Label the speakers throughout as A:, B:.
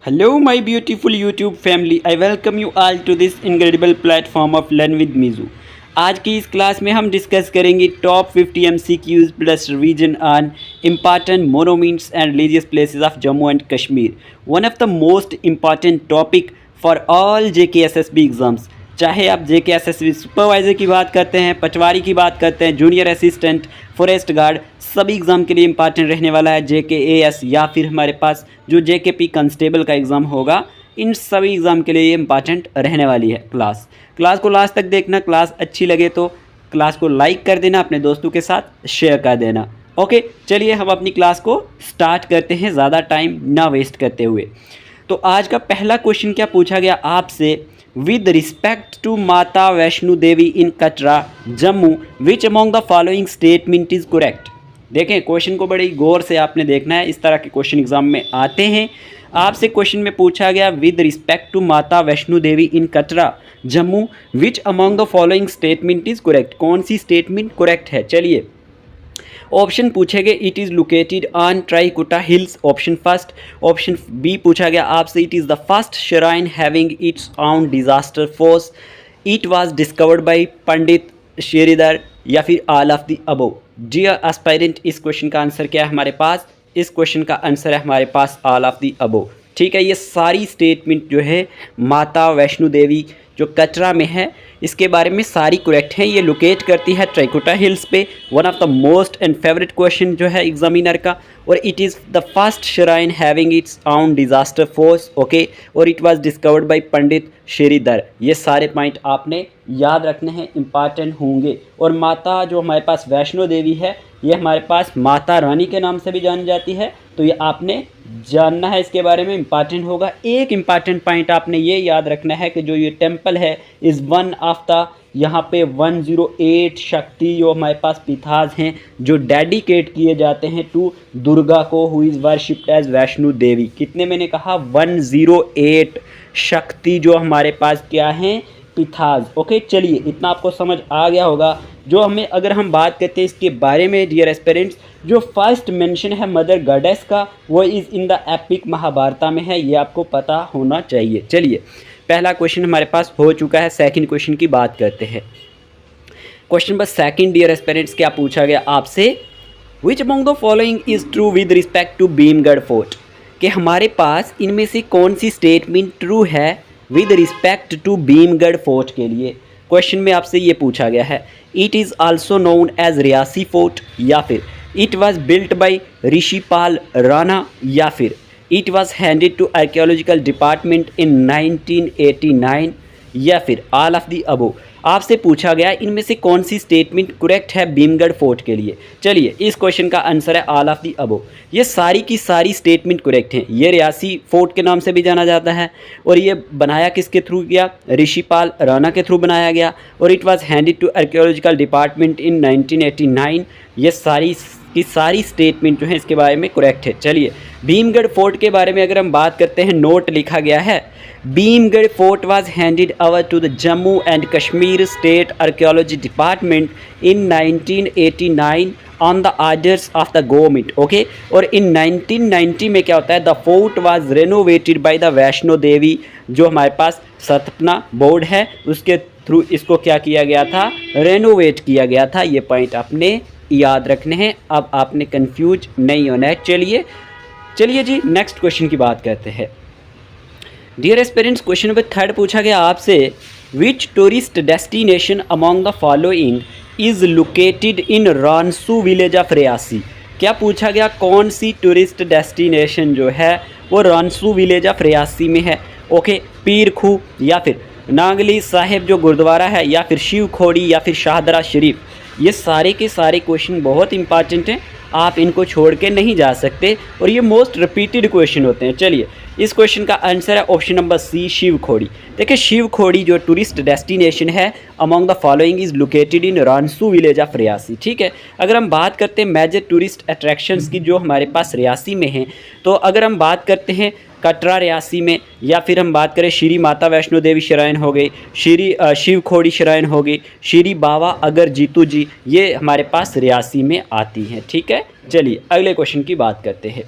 A: Hello, my beautiful YouTube family. I welcome you all to this incredible platform of Learn with Mizu. आज की इस class में हम discuss करेंगे top 50 MCQs plus revision on important monuments and religious places of Jammu and Kashmir. One of the most important topic for all JKSSB exams. चाहे आप JKSSB supervisor की बात करते हैं, पटवारी की बात करते हैं, जूनियर असिस्टेंट, फॉरेस्ट गार्ड, सभी एग्ज़ाम के लिए इंपॉर्टेंट रहने वाला है. JKAS या फिर हमारे पास जो JKP कांस्टेबल का एग्ज़ाम होगा, इन सभी एग्ज़ाम के लिए ये इंपॉर्टेंट रहने वाली है. क्लास को लास्ट तक देखना. क्लास अच्छी लगे तो क्लास को लाइक कर देना, अपने दोस्तों के साथ शेयर कर देना. ओके, चलिए हम अपनी क्लास को स्टार्ट करते हैं ज़्यादा टाइम ना वेस्ट करते हुए. तो आज का पहला क्वेश्चन क्या पूछा गया आपसे, with respect to Mata Vaishno Devi in Katra Jammu which among the following statement is correct. देखें, क्वेश्चन को बड़ी गौर से आपने देखना है. इस तरह के क्वेश्चन एग्जाम में आते हैं. आपसे क्वेश्चन में पूछा गया with respect to Mata Vaishno Devi in Katra Jammu which among the following statement is correct. कौन सी स्टेटमेंट करेक्ट है. चलिए ऑप्शन पूछे गए, it is located on Trikuta hills, option first. Option B पूछा गया आपसे, it is the first shrine having its own disaster force, it was discovered by Pandit Shridhar, या फिर all of the above. Dear aspirant, इस क्वेश्चन का answer क्या है हमारे पास. इस क्वेश्चन का आंसर है हमारे पास ऑल ऑफ द अबव. ठीक है, ये सारी स्टेटमेंट जो है माता वैष्णो देवी जो कटरा में है इसके बारे में सारी करेक्ट हैं. ये लोकेट करती है ट्राइकुटा हिल्स पे. One of the most and favourite question जो है एग्जामिनर का. और it is the first shrine having its own disaster force. Okay, और it was discovered by Pandit Shridhar. ये सारे पॉइंट आपने याद रखने हैं, इंपॉर्टेंट होंगे. और माता जो हमारे पास वैष्णो देवी है ये हमारे पास माता रानी के नाम से भी जानी जाती है. तो ये आपने जानना है, इसके बारे में इंपॉर्टेंट होगा. एक इंपॉर्टेंट पॉइंट आपने ये याद रखना है कि जो ये टेम्पल है इज़ वन ऑफ द, यहाँ पे 108 शक्ति जो हमारे पास पिथाज हैं जो डेडिकेट किए जाते हैं टू दुर्गा को, who is worshipped as Vaishno Devi. कितने मैंने कहा, 108 शक्ति जो हमारे पास क्या हैं, पिथाज. ओके, चलिए इतना आपको समझ आ गया होगा. जो हमें अगर हम बात करते हैं इसके बारे में डियर एस्पिरेंट्स, जो फर्स्ट मेंशन है मदर गॉडेस का वो इज़ इन द एपिक महाभारता में है. ये आपको पता होना चाहिए. चलिए पहला क्वेश्चन हमारे पास हो चुका है. सेकंड क्वेश्चन की बात करते हैं. Question number second dear aspirants, क्या पूछा गया आपसे, which among the following is true with respect to Bhimgarh fort. कि हमारे पास इनमें से कौन सी स्टेटमेंट ट्रू है with respect to Bhimgarh fort के लिए. क्वेश्चन में आपसे ये पूछा गया है, it is also known as Reasi fort, या फिर it was built by Rishipal Rana, या फिर it was handed to archaeological department in 1989, या फिर ऑल ऑफ द अबव. आपसे पूछा गया इनमें से कौन सी स्टेटमेंट करेक्ट है भीमगढ़ फोर्ट के लिए. चलिए इस क्वेश्चन का आंसर है ऑल ऑफ द अबव. ये सारी की सारी स्टेटमेंट करेक्ट हैं. ये रियासी फोर्ट के नाम से भी जाना जाता है और ये बनाया किसके थ्रू गया, ऋषिपाल राणा के थ्रू बनाया गया. और it was handed to archaeological department in 1989. ये सारी की सारी स्टेटमेंट जो है इसके बारे में करेक्ट है. चलिए भीमगढ़ फोर्ट के बारे में अगर हम बात करते हैं, नोट लिखा गया है, Bhimgarh fort was handed over to the Jammu and Kashmir state archaeology department in 1989 on the orders of the government. Okay, और इन 1990 में क्या होता है, the fort was renovated by the Vaishno Devi. जो हमारे पास सतपना बोर्ड है उसके थ्रू इसको क्या किया गया था, रेनोवेट किया गया था. ये पॉइंट आपने याद रखने हैं. अब आपने कंफ्यूज नहीं होना है. चलिए जी नेक्स्ट क्वेश्चन की बात करते हैं. Dear aspirants, question number third पूछा गया आपसे, which tourist destination among the following is located in Ransoo village of Reasi. क्या पूछा गया, कौन सी टूरिस्ट डेस्टिनेशन जो है वो रानसू विलेज ऑफ रियासी में है. ओके, पीर खू, या फिर नागली साहिब जो गुरुद्वारा है, या फिर शिव खोड़ी, या फिर शाहदरा शरीफ. ये सारे के सारे क्वेश्चन बहुत इंपॉर्टेंट हैं, आप इनको छोड़ के नहीं जा सकते और ये मोस्ट रिपीटेड क्वेश्चन होते हैं. चलिए इस क्वेश्चन का आंसर है option number C, Shiv Khori. देखिए शिव खोड़ी जो टूरिस्ट डेस्टिनेशन है among the following is located in Ransoo village of Reasi. ठीक है, अगर हम बात करते हैं मेजर टूरिस्ट अट्रैक्शंस की जो हमारे पास रियासी में हैं, तो अगर हम बात करते हैं कटरा रियासी में, या फिर हम बात करें श्री माता वैष्णो देवी श्राइन हो गई, श्री शिव खोड़ी श्राइन हो गई, श्री बाबा अगर जीतू जी, ये हमारे पास रियासी में आती हैं. ठीक है, चलिए अगले क्वेश्चन की बात करते हैं.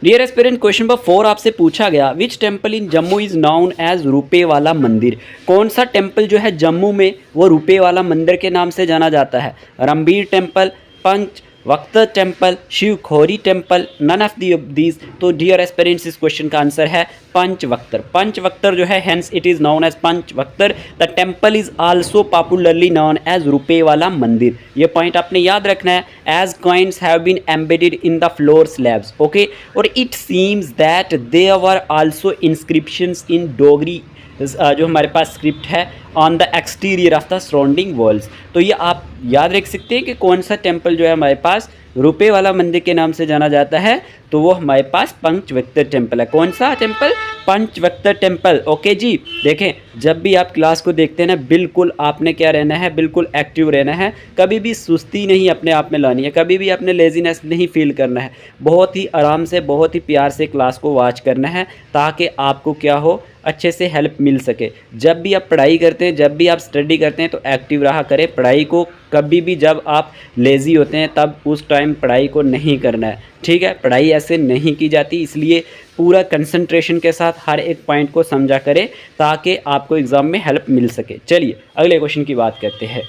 A: डियर एस्पिरेंट, क्वेश्चन नंबर 4 आपसे पूछा गया, which temple in Jammu is known as रुपए वाला मंदिर। कौन सा टेम्पल जो है जम्मू में वो रुपए वाला मंदिर के नाम से जाना जाता है। Ranbir temple, Panch Vaktra temple, Shiv Khori temple, none of these. तो डियर एस्पिरेंट्स, इस क्वेश्चन का आंसर है पंचवक्तर। पंचवक्तर जो है, hence it is known as Panchvaktra. The temple is also popularly known as रुपए वाला मंदिर। ये पॉइंट आपने याद रखना है। As coins have been embedded in the floor slabs, okay. और it seems that there were also inscriptions in Dogri, जो हमारे पास स्क्रिप्ट है, on the exterior of the surrounding walls. तो ये आप याद रख सकते हैं कि कौन सा टेम्पल जो है हमारे पास रुपए वाला मंदिर के नाम से जाना जाता है। तो वो हमारे पास पंचवक्तर टेम्पल है। कौन सा टेम्पल? पंचवक्तर टेम्पल। ओके जी, देखें जब भी आप क्लास को देखते हैं ना, बिल्कुल आपने क्या रहना है, बिल्कुल एक्टिव रहना है। कभी भी सुस्ती नहीं अपने आप में लानी है, कभी भी अपने लेजीनेस नहीं फील करना है। बहुत ही आराम से, बहुत ही प्यार से क्लास को वॉच करना है, ताकि आपको क्या हो, अच्छे से हेल्प मिल सके। जब भी आप पढ़ाई करते हैं, जब भी आप स्टडी करते हैं, तो एक्टिव रहा करें। पढ़ाई को कभी भी, जब आप लेज़ी होते हैं तब उस टाइम पढ़ाई को नहीं करना है, ठीक है। पढ़ाई ऐसे नहीं की जाती, इसलिए पूरा कंसंट्रेशन के साथ हर एक पॉइंट को समझा करें, ताकि आपको एग्ज़ाम में हेल्प मिल सके। चलिए अगले क्वेश्चन की बात करते हैं।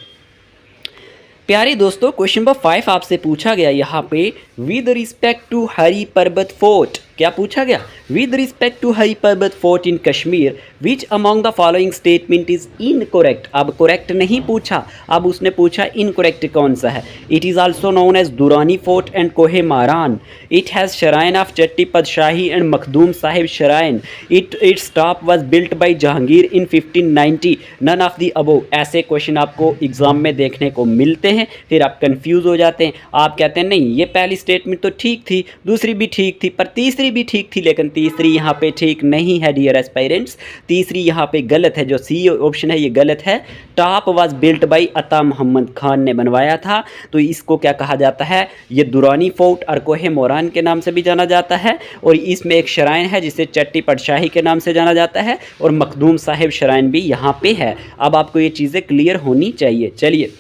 A: प्यारे दोस्तों, क्वेश्चन नंबर 5 आपसे पूछा गया यहाँ पे, with respect to Hari Parbat fort. क्या पूछा गया? With respect to Hari Parbat fort in Kashmir, which among the following statement is incorrect. अब करेक्ट नहीं पूछा, अब उसने पूछा इनकोरेक्ट कौन सा है। It is also known as Durrani fort and Kohe Maran. It has shrine of Chatti Padshahi and Makhdoom Sahib shrine. Its top was built by Jahangir in 1590। None of the above. ऐसे क्वेश्चन आपको एग्जाम में देखने को मिलते हैं, फिर आप कंफ्यूज हो जाते हैं। आप कहते हैं नहीं, ये पहली स्टेटमेंट तो ठीक थी, दूसरी भी ठीक थी, पर तीसरी भी ठीक थी, लेकिन तीसरी यहाँ पे ठीक नहीं है डियर एस्पायरेंट्स। तीसरी यहाँ पे गलत है, जो सी ऑप्शन है ये गलत है। टॉप वाज बिल्ट बाई अता मोहम्मद खान ने बनवाया था। तो इसको क्या कहा जाता है? ये दुरानी फोर्ट और कोहे मोरान के नाम से भी जाना जाता है, और इसमें एक शराइन है जिसे चट्टी पटशाही के नाम से जाना जाता है, और मखदूम साहिब शराइन भी यहाँ पे है। अब आपको ये चीज़ें क्लियर होनी चाहिए। चलिए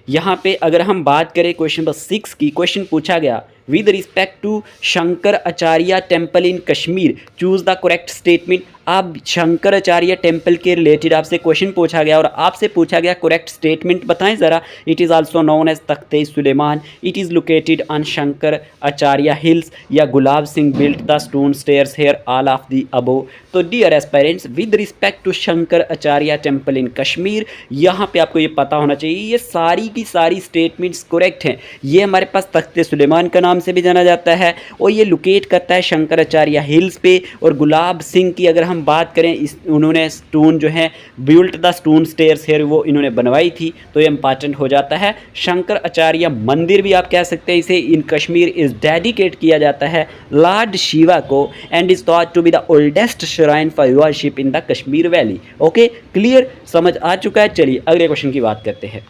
A: यहाँ पे अगर हम बात करें क्वेश्चन नंबर 6 की, क्वेश्चन पूछा गया, with respect to Shankar Acharya temple in Kashmir, choose the correct statement. अब शंकराचार्य टेम्पल के रिलेटेड आपसे क्वेश्चन पूछा गया, और आपसे पूछा गया करेक्ट स्टेटमेंट बताएं ज़रा। It is also known as Takhte Sulaiman. It is located on Shankaracharya hills, या Gulab Singh built the stone stairs here, all of the above. तो dear aspirants, with respect to Shankaracharya temple in Kashmir, यहाँ पे आपको ये पता होना चाहिए, ये सारी की सारी स्टेटमेंट्स करेक्ट हैं। ये हमारे पास तख्ते सुलेमान का नाम से भी जाना जाता है, और ये लोकेट करता है शंकराचार्य हिल्स पे। और गुलाब सिंह की अगर हम बात करें, उन्होंने स्टोन जो है built the stone stairs here, वो इन्होंने बनवाई थी, तो ये इंपॉर्टेंट हो जाता है। शंकराचार्य मंदिर भी आप कह सकते हैं, इसे इन कश्मीर इज डेडिकेट किया जाता है लॉर्ड शिवा को, and is thought to be the oldest shrine for worship in the Kashmir valley. Okay, clear, समझ आ चुका है। चलिए अगले क्वेश्चन की बात करते हैं।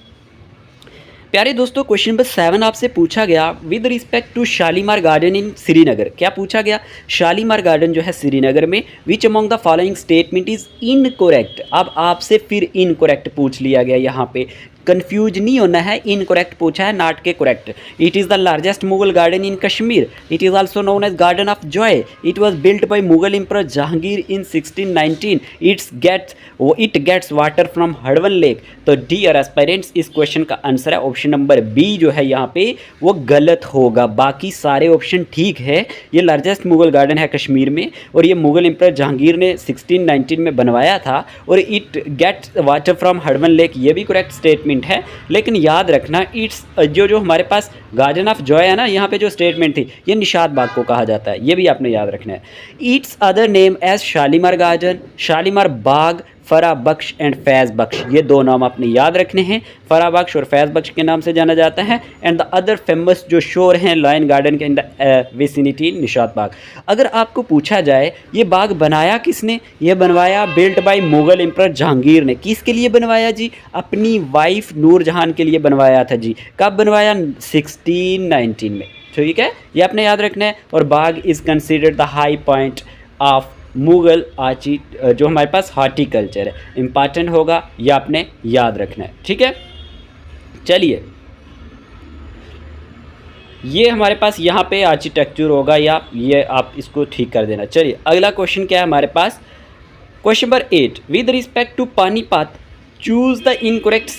A: प्यारे दोस्तों, क्वेश्चन नंबर 7 आपसे पूछा गया, with respect to Shalimar garden in Srinagar. क्या पूछा गया? शालीमार गार्डन जो है श्रीनगर में, which among the following statement is incorrect. अब आपसे फिर इनकोरेक्ट पूछ लिया गया। यहाँ पे कंफ्यूज नहीं होना है, इनकोरेक्ट पूछा है, नॉट के correct. It is the largest Mughal garden in Kashmir. It is also known as garden of joy. It was built by Mughal emperor Jahangir in 1619। It gets water from Harwan lake. तो डियर एस्पायरेंट्स, इस question का answer है option number B जो है यहाँ पे, वो गलत होगा। बाकी सारे ऑप्शन ठीक है। ये लार्जेस्ट मुगल गार्डन है कश्मीर में, और ये मुगल एम्परर जहांगीर ने 1619 में बनवाया था। और it gets water from Harwan lake, ये भी करेक्ट स्टेटमेंट है। लेकिन याद रखना, इट्स जो हमारे पास गार्डन ऑफ जॉय है ना, यहाँ पे जो स्टेटमेंट थी, ये निशात बाग को कहा जाता है, ये भी आपने याद रखना है। Its other name as Shalimar garden, Shalimar Bagh, Farah Bakhsh and फैज़ बख्श, ये दो नाम आपने याद रखने हैं। फरा बख्श और फैज़ बख्श के नाम से जाना जाता है। एंड द अदर फेमस जो शोर हैं लायन गार्डन के इन द विसिनिटी, निशात बाग। अगर आपको पूछा जाए ये बाग बनाया किसने, ये बनवाया built by Mughal emperor Jahangir ने। किसके लिए बनवाया जी? अपनी वाइफ नूरजहान के लिए बनवाया था जी। कब बनवाया? 1619 में। ठीक है, ये आपने याद रखना है। और Bagh is considered the high point of Mughal archi, जो हमारे पास हॉर्टिकल्चर है, इम्पॉर्टेंट होगा, यह आपने याद रखना है। ठीक है, चलिए ये हमारे पास यहाँ पे आर्किटेक्चर होगा, या ये आप इसको ठीक कर देना। चलिए अगला क्वेश्चन क्या है हमारे पास, question number 8, with respect to Panipat choose the incorrect.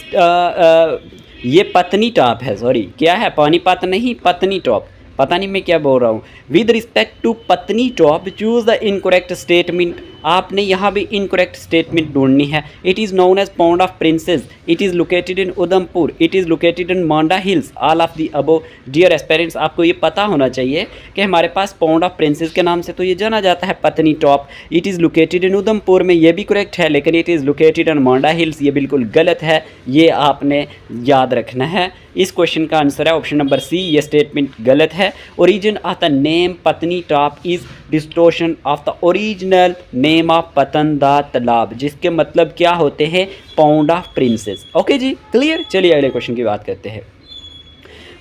A: ये पत्नी टॉप है, सॉरी क्या है, पानीपत नहीं पत्नी टॉप, पता नहीं मैं क्या बोल रहा हूँ। With respect to Patnitop choose the incorrect statement, आपने यहाँ भी इनकरेक्ट स्टेटमेंट ढूंढनी है। It is known as pound of princess, it is located in Udhampur, it is located in Manda hills, all of the above. Dear aspirants, आपको ये पता होना चाहिए कि हमारे पास पाउंड ऑफ प्रिंसेस के नाम से तो ये जाना जाता है पत्नी top. It is located in Udhampur में ये भी करेक्ट है, लेकिन it is located in Manda hills ये बिल्कुल गलत है, ये आपने याद रखना है। इस क्वेश्चन का आंसर है ऑप्शन नंबर सी, ये स्टेटमेंट गलत है। Origin of the name Patnitop is distortion of the original name of Patan da Talab, जिसके मतलब क्या होते हैं, पाउंड ऑफ प्रिंसेस। ओके जी, क्लियर। चलिए अगले क्वेश्चन की बात करते हैं।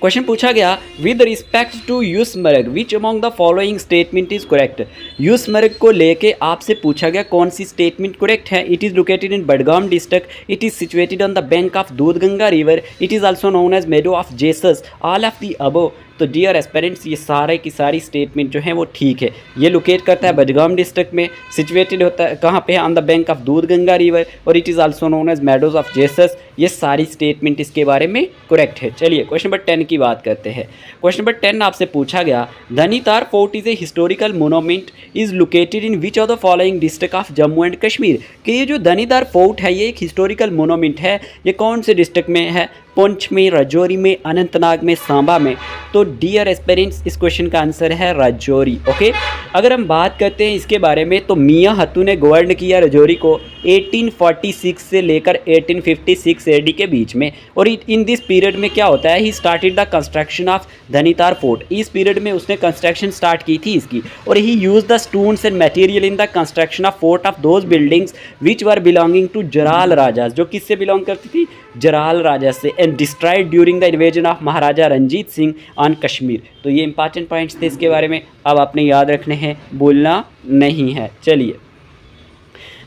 A: क्वेश्चन पूछा गया, with respect to Yusmarg which among the following statement is correct. Yusmarg को लेके आपसे पूछा गया कौन सी स्टेटमेंट करेक्ट है। It is located in Budgam district, it is situated on the bank of Doodhganga river, it is also known as meadow of Jesus, all of the above. तो dear aspirants, ये सारे की सारी स्टेटमेंट जो है वो ठीक है। ये लोकेट करता है बडगाम डिस्ट्रिक्ट में, सिचुएटेड होता है कहाँ पे है, on the bank of Doodhganga river, और it is also known as meadows of Jesus. ये सारी स्टेटमेंट इसके बारे में करेक्ट है। चलिए क्वेश्चन नंबर 10 की बात करते हैं। क्वेश्चन नंबर 10 आपसे पूछा गया, Dhanitar fort is a historical monument is located in which of the following district of Jammu and Kashmir. कि ये जो धनीतार फोर्ट है ये एक हिस्टोरिकल मोनूमेंट है, ये कौन से डिस्ट्रिक्ट में है, पुंछ में, राजौरी में, अनंतनाग में, सांबा में। तो डियर एस्पेरेंट्स, इस क्वेश्चन का आंसर है राजौरी। ओके, अगर हम बात करते हैं इसके बारे में तो मियाँ हत्तू ने गवर्न किया राजौरी को 1846 से लेकर 1856 एडी के बीच में, और इन दिस पीरियड में क्या होता है, he started the construction of Dhanitar fort. इस पीरियड में उसने कंस्ट्रक्शन स्टार्ट की थी इसकी, और he use the stones and material in the construction of fort of those buildings which were belonging to Jarral rajas, जो किससे बिलोंग करती थी, जराल राजा से, and destroyed during the invasion of Maharaja Ranjit Singh on Kashmir. तो ये इंपॉर्टेंट पॉइंट्स थे इसके बारे में, अब आपने याद रखने हैं, बोलना नहीं है। चलिए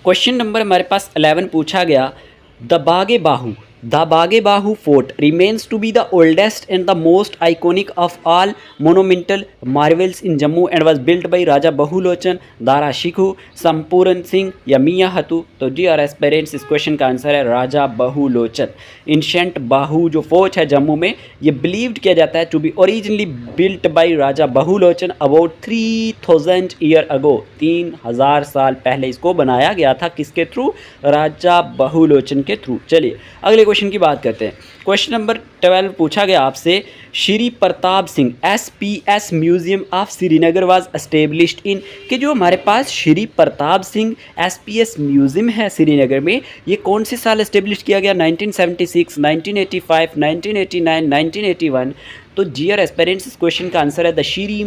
A: क्वेश्चन नंबर हमारे पास 11 पूछा गया, द बागे बाहू The Bagebahu Fort remains to be the oldest and the most iconic of all monumental marvels in Jammu and was built by Raja Bahulochan, Dara Shikhu, Sampuran Singh या मियाँ हत्तू। तो dear aspirants, इस question का answer है राजा बहुलोचन। Ancient बाहू जो fort है जम्मू में, ये बिलीव्ड किया जाता है to be originally built by Raja Bahulochan about 3000 year ago. 3000 साल पहले इसको बनाया गया था, किसके थ्रू, राजा बहुलोचन के थ्रू। चलिए अगले क्वेश्चन की बात करते हैं। क्वेश्चन नंबर 12 पूछा गया आपसे, Shri Pratap Singh SPS museum of Srinagar was established in. कि जो हमारे पास श्री प्रताप सिंह SPS म्यूजियम है श्रीनगर में, ये कौन से साल एस्टेब्लिश किया गया, 1976, 1985, 1989, 1981। तो डियर एस्पिरेंट्स, इस क्वेश्चन का आंसर है the Shri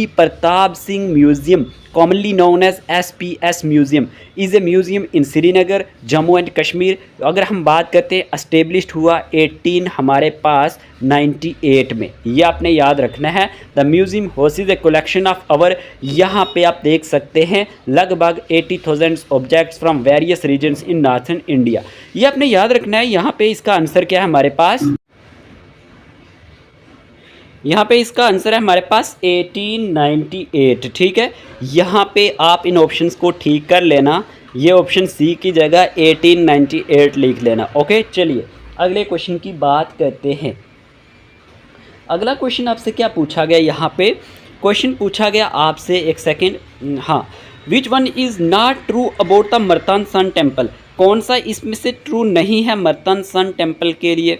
A: Pratap Singh museum, commonly known as SPS museum, is a museum in Srinagar, Jammu and Kashmir. अगर हम बात करते हैं एस्टेब्लिश्ड हुआ 18 हमारे पास 98 में, ये आपने याद रखना है। The museum houses a collection of over, यहाँ पे आप देख सकते हैं लगभग 80,000 objects from various regions in northern India. ये आपने याद रखना है। यहाँ पे इसका आंसर क्या है हमारे पास, यहाँ पे इसका आंसर है हमारे पास 1898। ठीक है, यहाँ पे आप इन ऑप्शंस को ठीक कर लेना, ये ऑप्शन सी की जगह 1898 लिख लेना। ओके, चलिए अगले क्वेश्चन की बात करते हैं। अगला क्वेश्चन आपसे क्या पूछा गया, यहाँ पे क्वेश्चन पूछा गया आपसे, एक सेकेंड, हाँ, which one is not true about the Martand sun temple. कौन सा इसमें से ट्रू नहीं है मर्तन सन टेम्पल के लिए।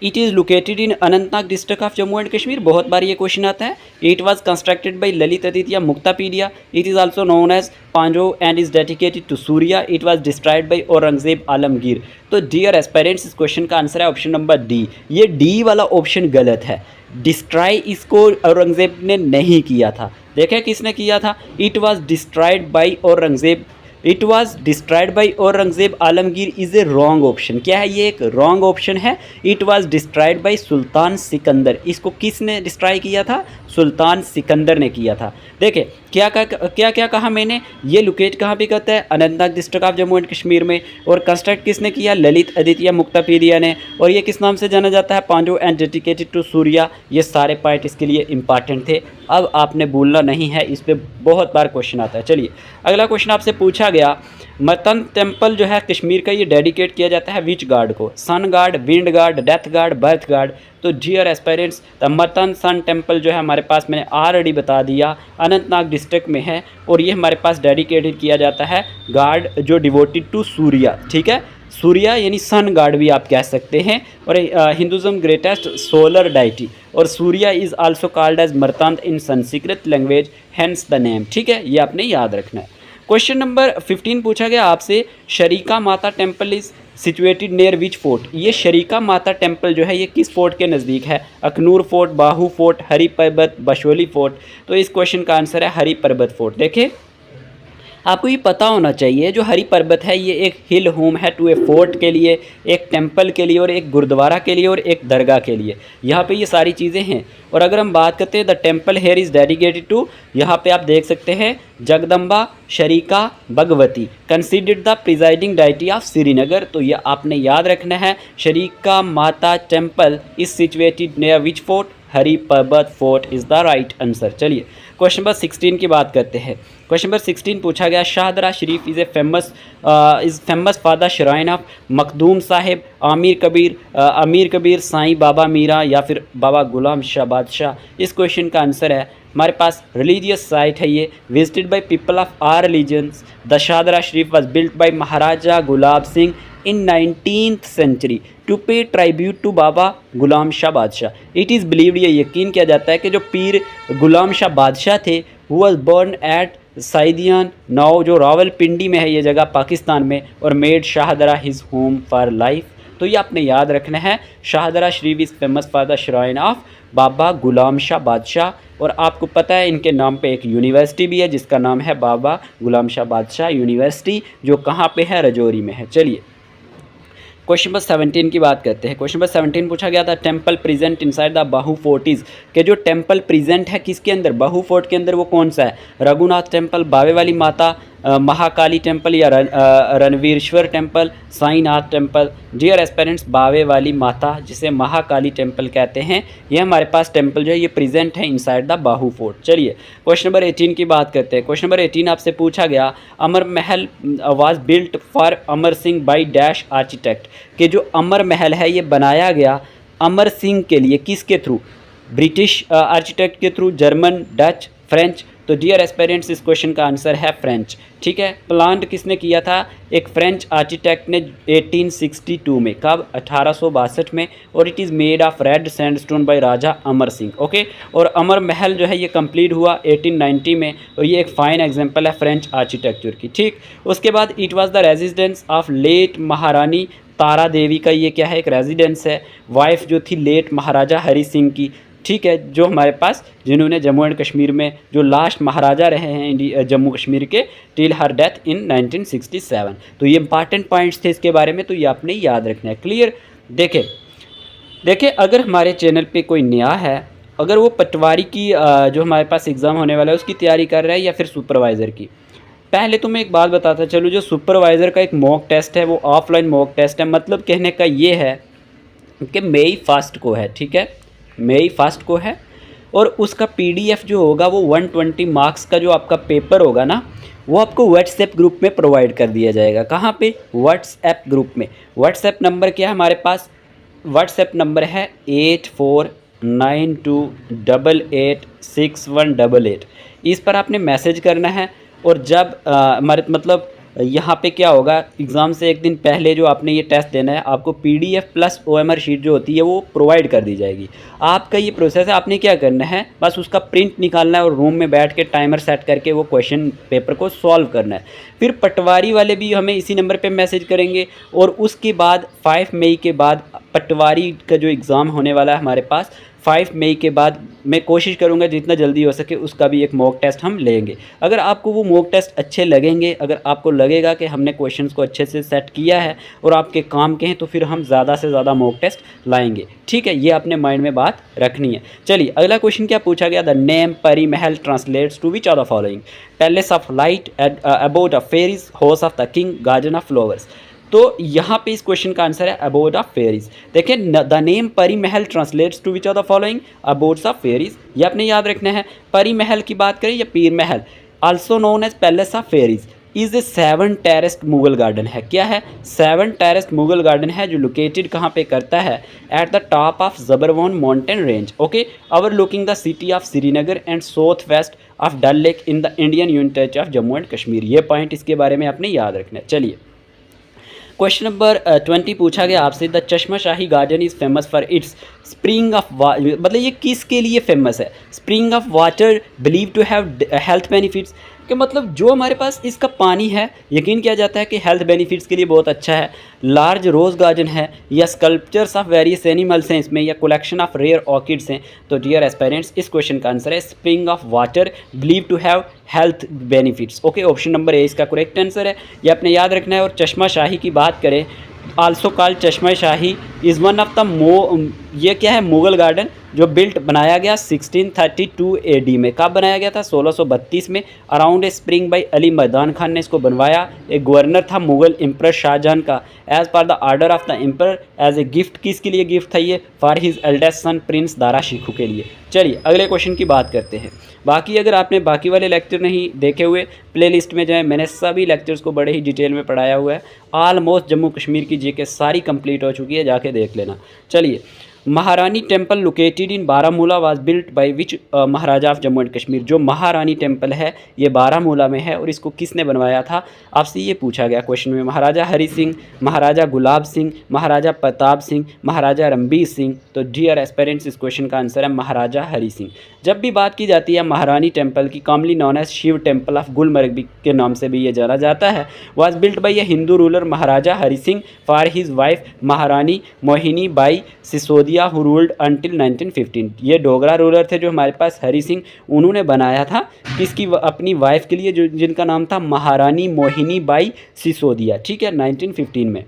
A: It is located in Anantnag district of Jammu and Kashmir, बहुत बार ये क्वेश्चन आता है। It was constructed by Lalitaditya Muktapida, it is also known as Pandav and is dedicated to Surya, it was destroyed by Aurangzeb Alamgir. तो डियर एस्पिरेंट्स, इस क्वेश्चन का आंसर है ऑप्शन नंबर डी। ये डी वाला ऑप्शन गलत है, डिस्ट्रॉय इसको औरंगजेब ने नहीं किया था। देखें किसने किया था, it was destroyed by Aurangzeb, it was destroyed by Aurangzeb Alamgir is a wrong option. क्या है, ये एक रॉन्ग ऑप्शन है। इट वॉज डिस्ट्रॉयड बाई सुल्तान सिकंदर, इसको किसने डिस्ट्रॉय किया था, सुल्तान सिकंदर ने किया था। देखिए क्या क्या कहा मैंने, ये लोकेट कहाँ पे करता है, Anantnag district of Jammu and Kashmir में। और कंस्ट्रक्ट किसने किया, ललित आदित्य मुक्तापीडिया ने। और ये किस नाम से जाना जाता है, Pandu and dedicated to Surya. ये सारे पॉइंट इसके लिए इंपॉर्टेंट थे, अब आपने भूलना नहीं है, इस पर बहुत बार क्वेश्चन आता है। चलिए अगला क्वेश्चन आपसे पूछा गया, मतन टेम्पल जो है कश्मीर का, ये डेडिकेट किया जाता है विच गार्ड को, sun god, wind god, death god, birth god. तो dear aspirants, the Mattan sun temple जो है हमारे पास, मैंने ऑलरेडी बता दिया, अनंतनाग डिस्ट्रिक्ट में है। और ये हमारे पास डेडिकेटेड किया जाता है गार्ड जो डिवोटेड टू सूर्या, ठीक है, सूर्या यानी सन गार्ड भी आप कह सकते हैं। और हिंदुज़म ग्रेटेस्ट सोलर डाइटी, और Surya is also called as Martand in Sanskrit language, hence the name, ठीक है, ये आपने याद रखना है। क्वेश्चन नंबर 15 पूछा गया आपसे, शरीका Mata temple is situated near which fort. ये शरीका माता टेम्पल जो है ये किस फोर्ट के नज़दीक है, अखनूर फोर्ट, बाहू फोर्ट, हरी पर्वत, बशोली फोर्ट। तो इस क्वेश्चन का आंसर है हरी पर्वत फोर्ट। देखिए आपको ये पता होना चाहिए, जो हरी पर्वत है ये एक हिल होम है टू ए फोर्ट के लिए, एक टेम्पल के लिए, और एक गुरुद्वारा के लिए, और एक दरगाह के लिए। यहाँ पे ये सारी चीज़ें हैं। और अगर हम बात करते हैं the temple here is dedicated to, यहाँ पे आप देख सकते हैं Jagdamba Sharika Bhagwati, considered the presiding deity of Srinagar. तो ये आपने याद रखना है, Sharika Mata temple is situated near which fort, Hari Parbat fort is the right answer. चलिए क्वेश्चन नंबर 16 की बात करते हैं। क्वेश्चन नंबर 16 पूछा गया, Shahdara Sharif is famous for the shrine of Makhdoom Sahib, Amir Kabir, Sai Baba Meera, या फिर बाबा गुलाम शाह बादशाह। इस क्वेश्चन का आंसर है हमारे पास रिलीजियस साइट है ये, visited by people of all religions. The Shahdara Sharif was built by Maharaja Gulab Singh in 19th century to pay tribute to Baba Ghulam Shah Badshah. It is believed, ये यकीन किया जाता है कि जो पीर गुलाम शाह बादशाह थे, who was born at Saidiyan now, जो रावलपिंडी में है ये जगह पाकिस्तान में, और made Shahdara his home for life. तो ये आपने याद रखना है, Shahdara Sharif is famous for the shrine of Baba Ghulam Shah Badshah. और आपको पता है इनके नाम पे एक यूनिवर्सिटी भी है जिसका नाम है बाबा गुलाम शाह बादशाह यूनिवर्सिटी, जो कहाँ पे है, रजौरी में है। चलिए क्वेश्चन नंबर 17 की बात करते हैं। क्वेश्चन नंबर 17 पूछा गया था, temple present inside the Bahu fort is, के जो टेम्पल प्रेजेंट है किसके अंदर, बाहू फोर्ट के अंदर, वो कौन सा है, रघुनाथ टेम्पल, बावे वाली माता, महाकाली टेम्पल, या Ranbireshwar temple, Sainath temple. Dear aspirants, Bawe Wali माता जिसे महाकाली टेम्पल कहते हैं, ये हमारे पास टेम्पल जो है ये प्रेजेंट है इनसाइड द बाहू फोर्ट। चलिए क्वेश्चन नंबर 18 की बात करते हैं। क्वेश्चन नंबर 18 आपसे पूछा गया, अमर महल was built for Amar Singh by dash architect, कि जो अमर महल है ये बनाया गया अमर सिंह के लिए, किसके थ्रू, ब्रिटिश आर्किटेक्ट के थ्रू, जर्मन, डच, फ्रेंच। तो डियर एस्पेरेंट्स, इस क्वेश्चन का आंसर है फ्रेंच, ठीक है। प्लांट किसने किया था, एक फ्रेंच आर्किटेक्ट ने 1862 में, कब, 1862 में। और it is made of red sandstone by Raja Amar Singh, okay. और अमर महल जो है ये कंप्लीट हुआ 1890 में, और ये एक फ़ाइन एग्जांपल है फ्रेंच आर्किटेक्चर की, ठीक। उसके बाद it was the residence of late Maharani Tara देवी का, ये क्या है, एक रेजिडेंस है, वाइफ जो थी लेट महाराजा हरि सिंह की, ठीक है, जो हमारे पास, जिन्होंने जम्मू एंड कश्मीर में जो लास्ट महाराजा रहे हैं जम्मू कश्मीर के, टिल हर डेथ इन 1967। तो ये इंपॉर्टेंट पॉइंट्स थे इसके बारे में, तो ये आपने याद रखना है, क्लियर। देखिए अगर हमारे चैनल पे कोई नया है, अगर वो पटवारी की जो हमारे पास एग्ज़ाम होने वाला है उसकी तैयारी कर रहा है, या फिर सुपरवाइज़र की, पहले तो मैं एक बात बताता चलूँ, जो सुपरवाइज़र का एक मॉक टेस्ट है वो ऑफलाइन मॉक टेस्ट है। मतलब कहने का ये है कि मई 1 को है, ठीक है, मई 1 को है। और उसका PDF जो होगा वो 120 मार्क्स का जो आपका पेपर होगा ना, वो आपको व्हाट्सएप ग्रुप में प्रोवाइड कर दिया जाएगा। कहाँ पे, व्हाट्सएप ग्रुप में। व्हाट्सएप नंबर क्या है हमारे पास, व्हाट्सएप नंबर है 8492886188। इस पर आपने मैसेज करना है। और जब हमारे मतलब यहाँ पे क्या होगा, एग्ज़ाम से एक दिन पहले जो आपने ये टेस्ट देना है, आपको PDF प्लस OMR शीट जो होती है वो प्रोवाइड कर दी जाएगी। आपका ये प्रोसेस है, आपने क्या करना है, बस उसका प्रिंट निकालना है और रूम में बैठ के टाइमर सेट करके वो क्वेश्चन पेपर को सॉल्व करना है। फिर पटवारी वाले भी हमें इसी नंबर पे मैसेज करेंगे। और उसके बाद 5 मई के बाद पटवारी का जो एग्ज़ाम होने वाला है हमारे पास 5 मई के बाद, मैं कोशिश करूंगा जितना जल्दी हो सके उसका भी एक मॉक टेस्ट हम लेंगे। अगर आपको वो मॉक टेस्ट अच्छे लगेंगे, अगर आपको लगेगा कि हमने क्वेश्चंस को अच्छे से सेट किया है और आपके काम के हैं, तो फिर हम ज़्यादा से ज़्यादा मॉक टेस्ट लाएंगे। ठीक है, ये अपने माइंड में बात रखनी है। चलिए अगला क्वेश्चन क्या पूछा गया, the name Pari Mahal translates to which are the following, palace of light, abode of fairies, house of the king, garden of flowers. तो यहाँ पे इस क्वेश्चन का आंसर है अबोर्ड ऑफ फेरीज। देखिए the name Pari Mahal translates to which are the following, abodes of fairies, ये आपने याद रखना है। परी महल की बात करें या Pir Mahal, also known as palace of fairies, is a 7 terraced Mughal garden है। क्या है? 7 टेरेस्ड मुगल गार्डन है, जो लोकेटेड कहाँ पे करता है, at the top of Zabarwan mountain range, okay, overlooking the city of Srinagar and south west of Dal lake in the Indian union territory of Jammu and Kashmir. ये पॉइंट इसके बारे में आपने याद रखना है। चलिए क्वेश्चन नंबर 20 पूछा गया आपसे, the Chashma Shahi garden is famous for its spring of, मतलब ये किसके लिए फेमस है? Spring of water believe to have health benefits, कि मतलब जो हमारे पास इसका पानी है यकीन किया जाता है कि हेल्थ बेनिफिट्स के लिए बहुत अच्छा है। लार्ज रोज़ गार्डन है, या स्कल्पचर्स ऑफ वेरियस एनिमल्स हैं इसमें, या कलेक्शन ऑफ रेयर ऑर्किड्स हैं। तो डियर एस्पायरेंट्स, इस क्वेश्चन का आंसर है spring of water believe to have health benefits. Okay, option number A इसका करेक्ट आंसर है, ये आपने याद रखना है। और चश्मा शाही की बात करें, आल्सो कॉल्ड चश्मा शाही, इज़ वन ऑफ द ये क्या है, मुगल गार्डन, जो बिल्ट बनाया गया 1632 AD में। कब बनाया गया था? 1632 में, around a spring by Ali मैदान खान ने इसको बनवाया। एक गवर्नर था मुगल एम्पर शाहजहां का, एज पर the order of the emperor, as a gift. किसके लिए गिफ्ट था ये? For his eldest son prince Dara Shikoh के लिए। चलिए अगले क्वेश्चन की बात करते हैं। बाकी अगर आपने बाकी वाले लेक्चर नहीं देखे हुए, प्लेलिस्ट में जाएं, मैंने सभी लेक्चर्स को बड़े ही डिटेल में पढ़ाया हुआ है। ऑलमोस्ट जम्मू कश्मीर की जीके सारी कंप्लीट हो चुकी है, जाके देख लेना। चलिए, महारानी temple located in Baramulla was built by which Maharaja of Jammu and Kashmir. जो महारानी टेम्पल है ये बारामूला में है, और इसको किसने बनवाया था? आपसे ये पूछा गया क्वेश्चन में। महाराजा हरि सिंह, महाराजा गुलाब सिंह, महाराजा प्रताप सिंह, महाराजा रणबीर सिंह। तो डियर एस्पिरेंट्स, इस क्वेश्चन का आंसर है महाराजा हरि सिंह। जब भी बात की जाती है महारानी टेम्पल की, commonly known as Shiv temple of Gulmarg के नाम से भी ये जाना जाता है, was built by a Hindu ruler Maharaja Hari Singh for his wife Maharani Mohini Bai Sisodia who ruled until 1915। ये डोगरा रूलर थे जो हमारे पास हरि सिंह, उन्होंने बनाया था किसकी? अपनी वाइफ के लिए, जो जिनका नाम था महारानी मोहिनी बाई सिसोदिया। ठीक है, 1915 में।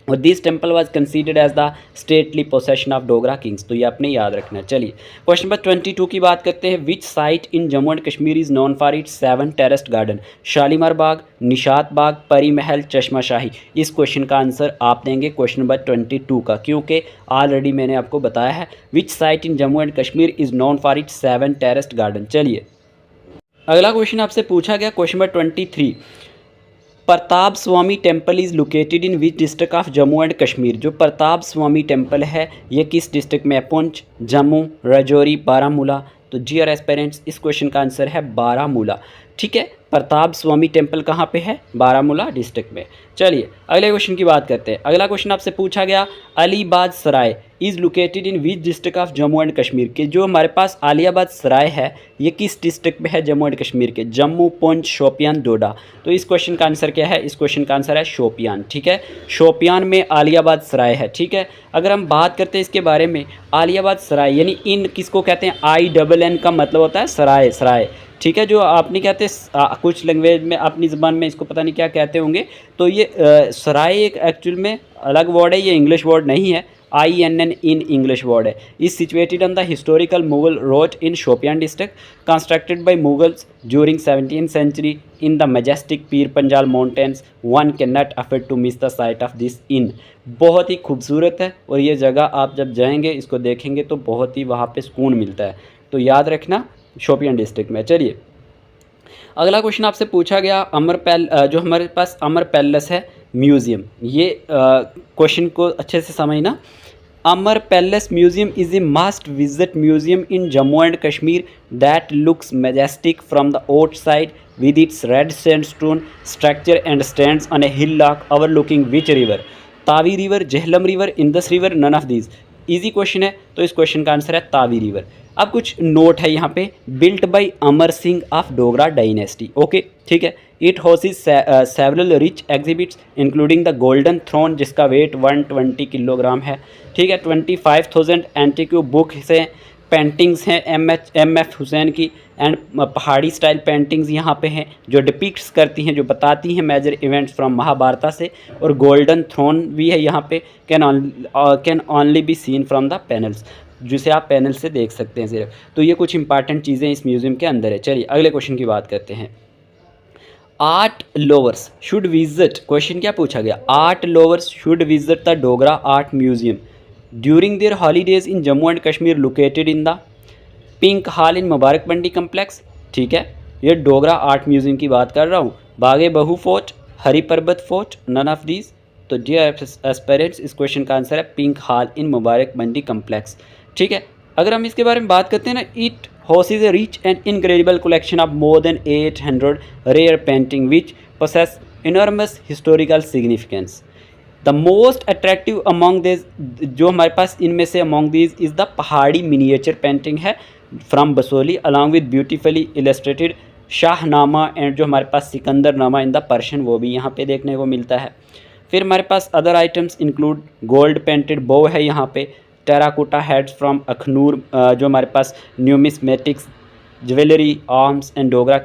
A: और this temple was considered as the stately possession of Dogra kings. तो ये आपने याद रखना है। चलिए क्वेश्चन नंबर 22 की बात करते हैं। Which site in Jammu and Kashmir is known for its 7 terraced garden? Shalimar Bagh, Nishat Bagh, Pari Mahal, चश्मा शाही। इस क्वेश्चन का आंसर आप देंगे क्वेश्चन नंबर 22 का, क्योंकि ऑलरेडी मैंने आपको बताया है विच site in Jammu and Kashmir is known for its 7 terraced garden. चलिए अगला क्वेश्चन आपसे पूछा गया question number 23, Pratap Swami temple is located in which district of Jammu and Kashmir. जो प्रताप स्वामी टेम्पल है ये किस डिस्ट्रिक्ट में है? पुंछ, जम्मू, राजौरी, बारामूला। तो डियर एस्पिरेंट्स, इस क्वेश्चन का आंसर है बारामूला। ठीक है, प्रताप स्वामी टेम्पल कहाँ पे है? बारामूला डिस्ट्रिक्ट में। चलिए अगले क्वेश्चन की बात करते हैं। अगला क्वेश्चन आपसे पूछा गया, Aliabad Sarai is located in which district of Jammu and Kashmir के। जो हमारे पास आलियाबाद सराय है ये किस डिस्ट्रिक्ट में है जम्मू एंड कश्मीर के? जम्मू, पुंछ, शोपियान, डोडा। तो इस क्वेश्चन का आंसर क्या है? इस क्वेश्चन का आंसर है शोपियान। ठीक है, शोपियान में आलियाबाद सराय है। ठीक है, अगर हम बात करते हैं इसके बारे में, आलियाबाद सराय यानी इन किसको कहते हैं? INN का मतलब होता है सराय, सराय। ठीक है, जो आप नहीं कहते कुछ लैंग्वेज में, अपनी ज़बान में इसको पता नहीं क्या कहते होंगे। तो ये सराय एक एक्चुअल में अलग वर्ड है, ये इंग्लिश वर्ड नहीं है। INN इन इंग्लिश वर्ड है। Is situated on the historical Mughal road in Shopian district, constructed by Mughals during 17th century in the majestic Pir Panjal mountains. One can not afford to miss the sight of this inn. बहुत ही खूबसूरत है, और ये जगह आप जब जाएंगे इसको देखेंगे तो बहुत ही वहाँ पे सुकून मिलता है। तो याद रखना, शोपियान डिस्ट्रिक्ट में। चलिए अगला क्वेश्चन आपसे पूछा गया, जो हमारे पास अमर पैलेस है म्यूज़ियम, ये क्वेश्चन को अच्छे से समझना। Amar palace museum is a must visit museum in Jammu and Kashmir that looks majestic from the outside with its red sandstone structure and stands on a hillock overlooking which river? Tavi river, Jhelum river, Indus river, none of these. Easy question है, तो इस question का answer है Tawi river. अब कुछ note है यहाँ पे, built by Amar Singh of Dogra dynasty. Okay, ठीक है। It houses several rich exhibits including the golden throne जिसका वेट 120 किलोग्राम है, ठीक है। 25,000 एंटीक्यू बुक्स हैं, पेंटिंग्स हैं एम एफ हुसैन की, एंड पहाड़ी स्टाइल पेंटिंग्स यहाँ पे हैं जो डिपिक्ट्स करती हैं, जो बताती हैं मेजर इवेंट्स फ्रॉम महाभारता से। और गोल्डन थ्रोन भी है यहाँ पे, can only be seen from the panels, जिसे आप पैनल से देख सकते हैं सिर्फ। तो ये कुछ इंपॉर्टेंट चीज़ें इस म्यूज़ियम के अंदर है। चलिए अगले क्वेश्चन की बात करते हैं। Art lovers should visit, question क्या पूछा गया, art lovers should visit the Dogra art museum during their holidays in Jammu and Kashmir located in the pink hall in Mubarak Mandi complex, ठीक है। ये डोगरा आर्ट म्यूजियम की बात कर रहा हूँ। Bage Bahu fort, Hari Parbat fort, none of these. तो डियर एस्पिरेंट्स, इस क्वेश्चन का आंसर है pink hall in Mubarak Mandi complex, ठीक है। अगर हम इसके बारे में बात करते हैं ना, it houses a rich and incredible collection of more than 800 rare paintings which possess enormous historical significance. The most attractive among these, जो हमारे पास इनमें से among these is the पहाड़ी miniature painting है from Basoli along with beautifully illustrated Shahnameh and जो हमारे पास सिकंदर नामा इन द पर्शियन, वो भी यहाँ पे देखने को मिलता है। फिर हमारे पास other items include gold painted bow है यहाँ पे, टेराकोटा हेड्स फ्रॉम अखनूर, जो हमारे पास numismatics, jewellery, arms and Dogra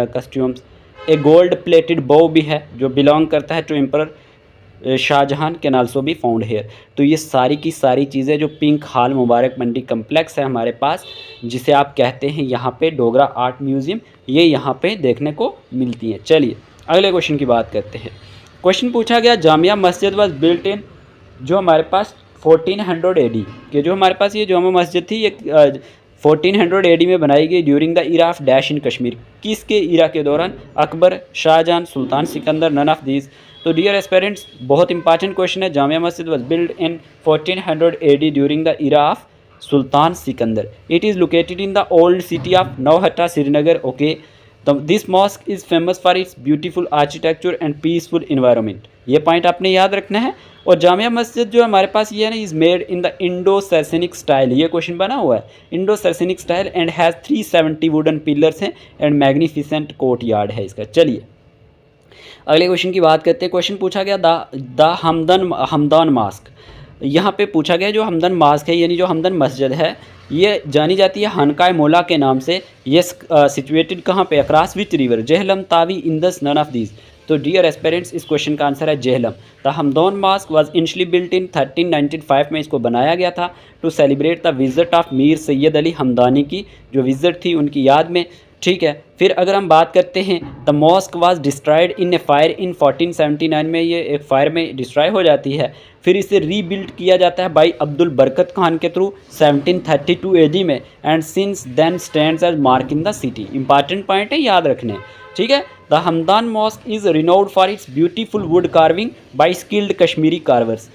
A: costumes. A gold plated bow भी है जो बिलोंग करता है to emperor Shahjahan, can also be found here. तो ये सारी की सारी चीज़ें जो pink hall Mubarak Mandi complex है हमारे पास, जिसे आप कहते हैं यहाँ पे डोगरा आर्ट म्यूज़ियम, ये यहाँ पे देखने को मिलती हैं। चलिए अगले क्वेश्चन की बात करते हैं। क्वेश्चन पूछा गया, जामिया मस्जिद वाज बिल्ट इन, जो हमारे पास 1400 AD के, जो हमारे पास ये जामा मस्जिद थी ये 1400 AD में बनाई गई during the era of dash in Kashmir, किसके इरा के दौरान, Akbar, Shahjahan, Sultan Sikandar, none of these. तो डियर एस्पिरेंट्स, बहुत इंपॉर्टेंट क्वेश्चन है। Jamia Masjid was build in 1400 AD during the era of Sultan Sikandar. It is located in the old city of Nowhatta, Srinagar. Okay, this mosque is famous for its beautiful architecture and peaceful environment. ये point आपने याद रखना है। और जामिया मस्जिद जो हमारे पास ये है ना, is made in the Indo Saracenic style, ये क्वेश्चन बना हुआ है Indo Saracenic style, and has 370 wooden pillars हैं एंड मैग्निफिसेंट कोर्ट यार्ड है इसका। चलिए अगले क्वेश्चन की बात करते हैं। क्वेश्चन पूछा गया द हमदान मास्क, यहाँ पे पूछा गया जो हमदन मास्क है यानी जो हमदन मस्जिद है, ये जानी जाती है हनकाय मोला के नाम से। ये सिचुएटेड कहाँ पे, across which river, Jhelum, Tawi, Indus, none of these. तो डियर एस्पिरेंट्स, इस क्वेश्चन का आंसर है Jhelum. The Hamdan mosque was initially built in 1395 में इसको बनाया गया था to celebrate the visit of Mir Syed Ali Hamdani की जो विजिट थी उनकी याद में, ठीक है। फिर अगर हम बात करते हैं, the mosque was destroyed in A fire in 1479 में, ये एक फायर में डिस्ट्रॉय हो जाती है। फिर इसे रीबिल्ड किया जाता है बाई अब्दुल बरकत खान के थ्रू 1732 AD में, and since then stands as mark in the city. Important point है, याद रखने, ठीक है। The Hamdan mosque is renowned for its beautiful wood carving by skilled Kashmiri carvers.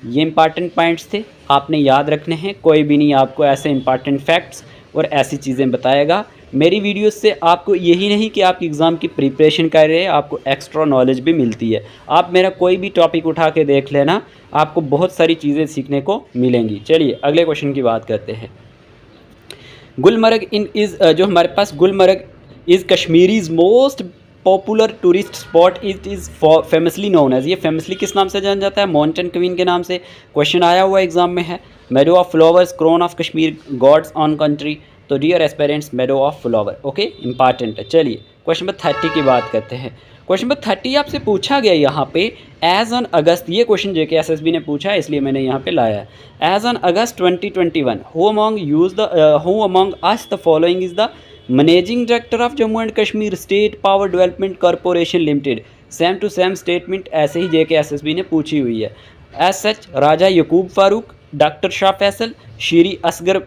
A: ये इंपॉर्टेंट पॉइंट्स थे, आपने याद रखने हैं। कोई भी नहीं आपको ऐसे इंपॉर्टेंट फैक्ट्स और ऐसी चीज़ें बताएगा। मेरी वीडियोस से आपको यही नहीं कि आप एग्ज़ाम की प्रिपरेशन कर रहे हैं, आपको एक्स्ट्रा नॉलेज भी मिलती है। आप मेरा कोई भी टॉपिक उठा के देख लेना, आपको बहुत सारी चीज़ें सीखने को मिलेंगी। चलिए अगले क्वेश्चन की बात करते हैं। गुलमर्ग जो हमारे पास Gulmarg is Kashmir's most popular tourist spot, it is famously known as, ये फेमसली किस नाम से जाना जाता है, माउंटेन क्वीन के नाम से। क्वेश्चन आया हुआ एग्जाम में है। Meadow of flowers, crown of Kashmir, god's own country. तो dear aspirants, meadow of flower, okay, important है। चलिए क्वेश्चन नंबर 30 की बात करते हैं। क्वेश्चन नंबर 30 आपसे पूछा गया यहाँ पे, एज ऑन अगस्त, ये क्वेश्चन JKSSB ने पूछा है इसलिए मैंने यहाँ पे लाया है। As on August 2021, who among us the following is the managing director of Jammu and Kashmir state power development corporation limited. Same to same statement ऐसे ही JKSSB ने पूछी हुई है। As such, Raja Yakub Farooq, doctor Shah Faisal, Shri Asgar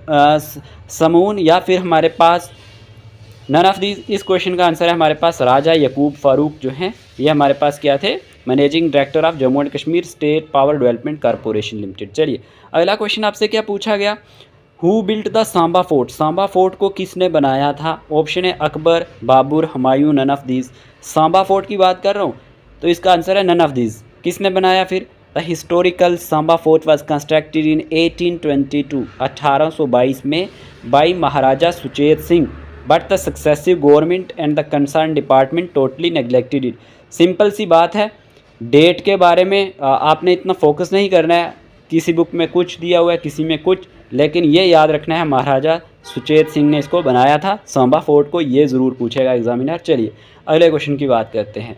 A: Samoon, या फिर हमारे पास नन ऑफ दीज। इस क्वेश्चन का आंसर है हमारे पास राजा यकूब फारूक जो हैं, ये हमारे पास क्या थे, managing director of Jammu and Kashmir state power development corporation limited. चलिए अगला क्वेश्चन आपसे क्या पूछा गया, who built the Samba fort, Samba fort को किसने बनाया था। ऑप्शन है Akbar, Babur, Humayun, none of these. Samba fort की बात कर रहा हूँ तो इसका आंसर है नन ऑफ दीज। किसने बनाया फिर, the historical Samba fort was constructed in 1822 1822 में by Maharaja Suchet Singh, but the successive government and the concerned department totally neglected it. Simple सी बात है, डेट के बारे में आपने इतना फोकस नहीं करना है, किसी बुक में कुछ दिया हुआ है किसी में कुछ, लेकिन ये याद रखना है महाराजा सुचेत सिंह ने इसको बनाया था सांबा फोर्ट को, ये ज़रूर पूछेगा एग्जामिनर। चलिए अगले क्वेश्चन की बात करते हैं।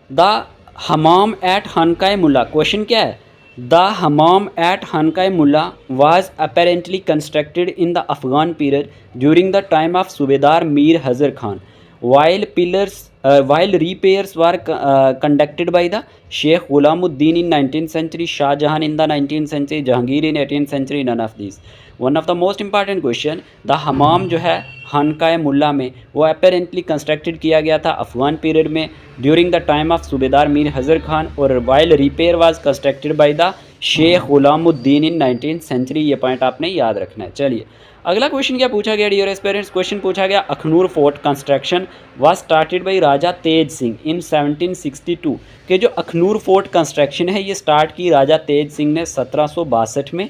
A: The hammam at Khanqah Mulla, question क्या है? The hammam at Khanqah Mulla was apparently constructed in the Afghan period during the time of Subedar Mir Hazar Khan, while repairs were conducted by the Sheikh Gulamuddin in 19th century, Shah Jahan in the 19th century, Jahangir in 18th century, none of these. One of the most important question, the हमाम जो है हनकाए मुल्ला में वो apparently constructed किया गया था Afghan period में during the time of Subedar Mir Hazar Khan, और while repair was constructed by the Sheikh Ghulamuddin in 19th century. ये पॉइंट आपने याद रखना है। चलिए अगला क्वेश्चन क्या पूछा गया डियर एस्पिरेंट्स? क्वेश्चन पूछा गया Akhnoor fort construction was started by Raja Tej Singh in 1762 के जो अखनूर फोर्ट कंस्ट्रक्शन है ये स्टार्ट की राजा तेज सिंह ने 1762 में,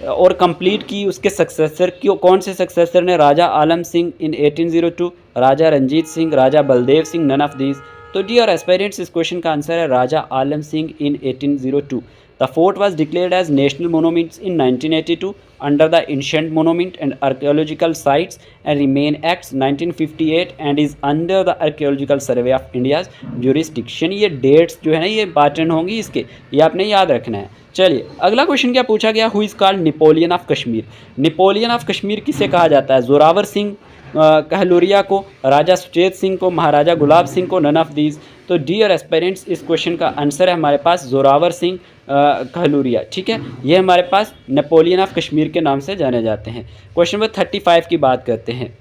A: और कंप्लीट की उसके सक्सेसर की कौन से सक्सेसर ने? Raja Alam Singh in 1802, Raja Ranjit Singh, Raja Baldev Singh, none of these. तो डियर एस्पिरेंट्स इस क्वेश्चन का आंसर है Raja Alam Singh in 1802। The fort was declared as national monument in 1982 under the Ancient Monument and Archaeological Sites and Remain Acts 1958 and is under the Archaeological Survey of India's jurisdiction। ये dates जो है ना ये important होंगी इसके, ये आपने याद रखना है। चलिए अगला क्वेश्चन क्या पूछा गया? Who is called Napoleon of Kashmir? Napoleon of Kashmir किसे कहा जाता है? जोरावर सिंह कहलूरिया को, राजा सुचेत सिंह को, महाराजा गुलाब सिंह को, नन ऑफ दीज। तो डियर एस्पिरेंट्स इस क्वेश्चन का आंसर है हमारे पास जोरावर सिंह कहलूरिया। ठीक है, ये हमारे पास नेपोलियन ऑफ कश्मीर के नाम से जाने जाते हैं। क्वेश्चन नंबर 35 की बात करते हैं।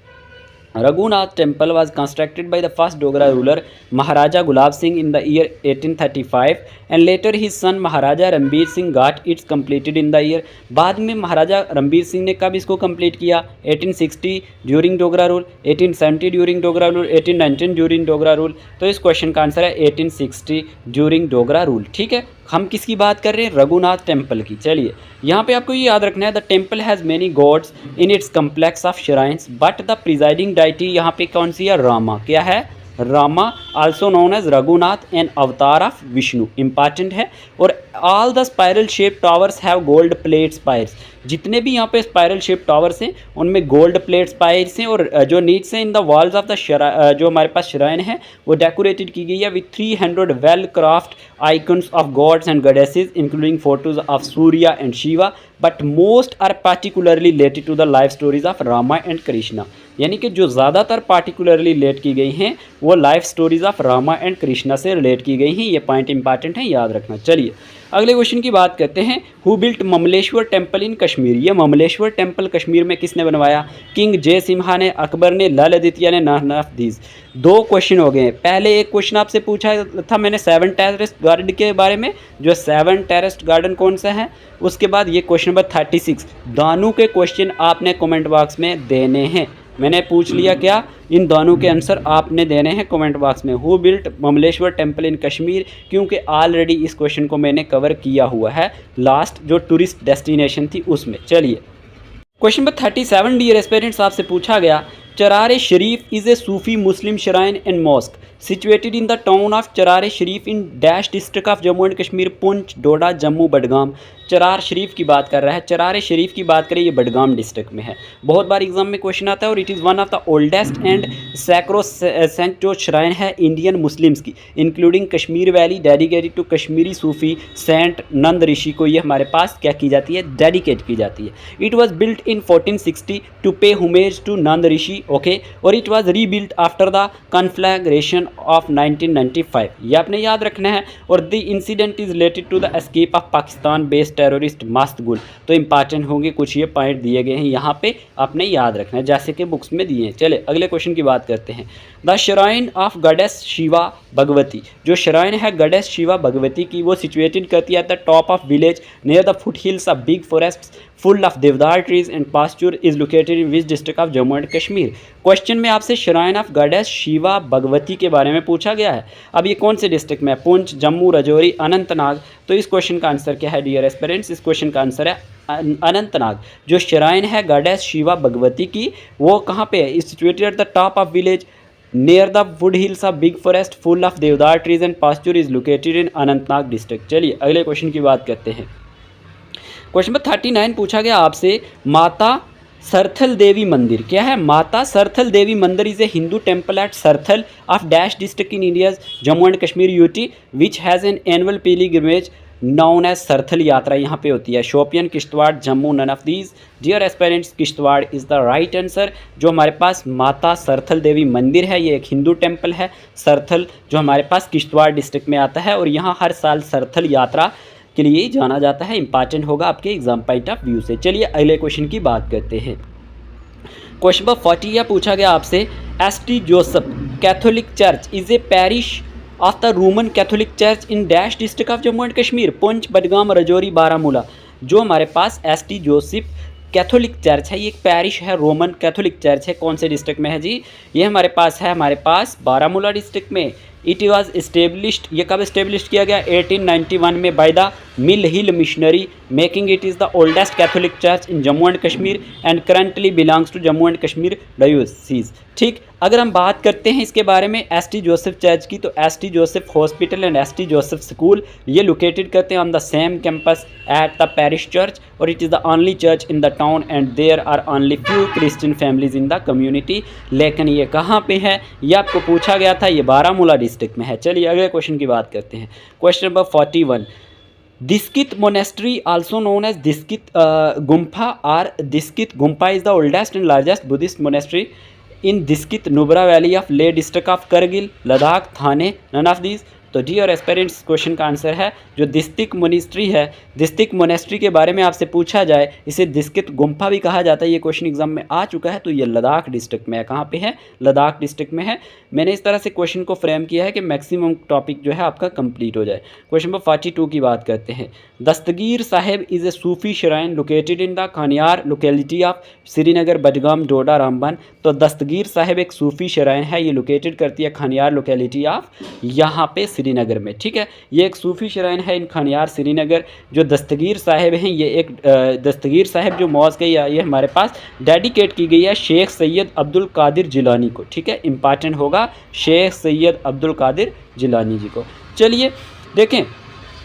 A: Raghunath temple was constructed by the first Dogra ruler Maharaja Gulab Singh in the year 1835 and later his son Maharaja Ranbir Singh got its completed in the year। बाद में महाराजा रणबीर सिंह ने कब इसको कंप्लीट किया? 1860 during Dogra rule, 1870 during Dogra rule, 1819 during Dogra rule. तो इस question का answer है 1860 ड्यूरिंग डोगरा रूल। ठीक है, हम किसकी बात कर रहे हैं? रघुनाथ टेम्पल की। चलिए यहाँ पे आपको ये याद रखना है, the temple has many gods in its complex of shrines but the presiding deity यहाँ पे कौन सी है? रामा। क्या है? Rama, also known as Raghunath an avatar of Vishnu. Important है। और all the spiral shape towers have gold plate spires. जितने भी यहाँ पे स्पायरल शेप टावर्स हैं उनमें गोल्ड प्लेट स्पायर्स हैं, और जो नीड्स हैं in the walls of the जो हमारे पास श्राइन है वो डेकोरेटेड की गई है with 300 well craft icons of gods and goddesses including photos of Surya and Shiva, but most are particularly related to the life stories of Rama and Krishna. यानी कि जो ज़्यादातर पार्टिकुलरली रिलेट की गई हैं वो life stories of Rama and Krishna से रिलेट की गई हैं। ये पॉइंट इंपॉर्टेंट है, याद रखना। चलिए अगले क्वेश्चन की बात करते हैं। Who built Mamleshwar temple in Kashmir? ये ममलेश्वर टेम्पल कश्मीर में किसने बनवाया? किंग जय सिम्हा ने, अकबर ने, लाल आदित्य ने, नन ऑफ दीज। दो क्वेश्चन हो गए। पहले एक क्वेश्चन आपसे पूछा था मैंने 7 टेरेस्ट गार्डन के बारे में, जो 7 टेरेस्ट गार्डन कौन सा है। उसके बाद ये क्वेश्चन नंबर 36 दानू के क्वेश्चन आपने कमेंट बॉक्स में देने हैं। मैंने पूछ लिया क्या? इन दोनों के आंसर आपने देने हैं कमेंट बॉक्स में। Who built Mamleshwar temple in Kashmir, क्योंकि ऑलरेडी इस क्वेश्चन को मैंने कवर किया हुआ है लास्ट जो टूरिस्ट डेस्टिनेशन थी उसमें। चलिए क्वेश्चन नंबर 37 डियर एस्पिरेंट्स आपसे पूछा गया, Charar Sharif is a Sufi Muslim shrine and mosque situated in the town of Charar Sharif in dash district of Jammu and Kashmir, Poonch, Doda, Jammu, Budgam. Charar Sharif की बात कर रहा है, चरार शरीफ की बात करें ये बडगाम डिस्ट्रिक्ट में है। बहुत बार एग्जाम में क्वेश्चन आता है, और it is one of the oldest and sacrosanct जो श्राइन है इंडियन मुस्लिम्स की, including Kashmir valley, dedicated to Kashmiri Sufi saint Nund Rishi को ये हमारे पास क्या की जाती है? डेडिकेट की जाती है। It was built in 1460 to pay homage to Nund Rishi, okay, और it was rebuilt after the conflagration of 1995। ये आपने याद रखना है। और the incident is related to the escape of Pakistan based terrorist Mast Gul. तो इंपॉर्टेंट होंगे, कुछ ये पॉइंट दिए गए हैं यहाँ पे, आपने याद रखना है जैसे कि बुक्स में दिए हैं। चले अगले क्वेश्चन की बात करते हैं। The shrine of goddess Shiva Bhagwati, जो श्राइन है गॉडेस शिवा भगवती की वो सिचुएटेड करती है at the top of village near the foot hills of big full of deodar trees and pasture is located in which district of Jammu and Kashmir? Question में आपसे shrine of goddess Shiva Bhagwati के बारे में पूछा गया है। अब ये कौन से डिस्ट्रिक्ट में है? पुंछ, जम्मू, राजौरी, अनंतनाग। तो इस क्वेश्चन का आंसर क्या है डियर एस्पिरेंट्स? इस क्वेश्चन का आंसर है अनंतनाग। जो श्राइन है गॉडेस शिवा भगवती की, वो कहाँ पे है? Situated at the top of village near the wood hills of big forest full of deodar trees and pasture is located in Anantnag district. चलिए अगले क्वेश्चन की बात करते हैं। क्वेश्चन नंबर 39 पूछा गया आपसे, माता सरथल देवी मंदिर क्या है? माता Sarthal Devi Mandir is a Hindu temple at Sarthal of dash district in India Jammu and Kashmir UT which has an annual pilgrimage known as Sarthal Yatra यहाँ पे होती है। Shopian, Kishtwar, Jammu, none of these. Dear aspirants, Kishtwar is the right answer. जो हमारे पास माता सरथल देवी मंदिर है, ये एक हिंदू टेम्पल है। सरथल जो हमारे पास किश्तवाड़ डिस्ट्रिक्ट में आता है और यहाँ हर साल सरथल यात्रा के लिए जाना जाता है। इंपॉर्टेंट होगा आपके एग्जाम पॉइंट ऑफ व्यू से। चलिए अगले क्वेश्चन की बात करते हैं। क्वेश्चन नंबर 40 यह पूछा गया आपसे, ST Joseph Catholic church is a parish of the Roman Catholic church in dash district of Jammu and Kashmir? Poonch, Budgam, Rajouri, Baramulla. जो हमारे पास एसटी जोसेफ कैथोलिक चर्च है, ये एक पैरिश है, रोमन कैथोलिक चर्च है। कौन से डिस्ट्रिक्ट में है जी? ये हमारे पास बारामूला डिस्ट्रिक्ट में। इट वॉज इस्टेब्लिश्ड, ये कब इस्टेब्लिश किया गया? 1891 में by the Mill Hill missionary, making it is the oldest Catholic church in Jammu and Kashmir and currently belongs to Jammu and Kashmir diocese. ठीक, अगर हम बात करते हैं इसके बारे में एसटी जोसेफ चर्च की, तो S T Joseph hospital and S T Joseph school ये लोकेटेड करते हैं on the same campus at the parish church, और it is the only church in the town and there are only few Christian families in the community. लेकिन ये कहाँ पे है? ये आपको पूछा गया था, ये बारामूला डिस्ट्रिक्ट में है। चलिए अगले क्वेश्चन की बात करते हैं। Question number 41, Diskit monastery also known as Diskit Gompa or Diskit Gompa is the oldest and largest Buddhist monastery in Diskit Nubra valley of Leh district of Kargil, Ladakh, Thane, none of these. तो डी और एस्पेरेंट्स क्वेश्चन का आंसर है जो दिस्तिक मोनेस्ट्री है, दिस्तिक मोनेस्ट्री के बारे में आपसे पूछा जाए, इसे दिस्कित गुम्फा भी कहा जाता है। ये क्वेश्चन एग्जाम में आ चुका है, तो ये लद्दाख डिस्ट्रिक्ट में है। कहाँ पे है? लद्दाख डिस्ट्रिक्ट में है। मैंने इस तरह से क्वेश्चन को फ्रेम किया है कि मैक्सिमम टॉपिक जो है आपका कंप्लीट हो जाए। क्वेश्चन नंबर 42 की बात करते हैं। Dastgir Sahib is a Sufi shrine located in the Khanyar locality of Srinagar, Budgam, Doda, Ramban. तो दस्तगीर साहिब एक सूफी श्राइन है, ये लोकेटेड करती है खानियार लोकेलिटी ऑफ यहाँ पे श्रीनगर में। ठीक है, ये एक सूफी श्राइन है इन खानियार श्रीनगर। जो दस्तगीर साहिब हैं, ये एक दस्तगीर साहिब जो मॉस्क है ये हमारे पास डेडिकेट की गई है शेख सैयद अब्दुल कादिर जिलानी को। ठीक है, इंपॉर्टेंट होगा शेख सैयद अब्दुल कादिर जिलानी जी को। चलिए देखें,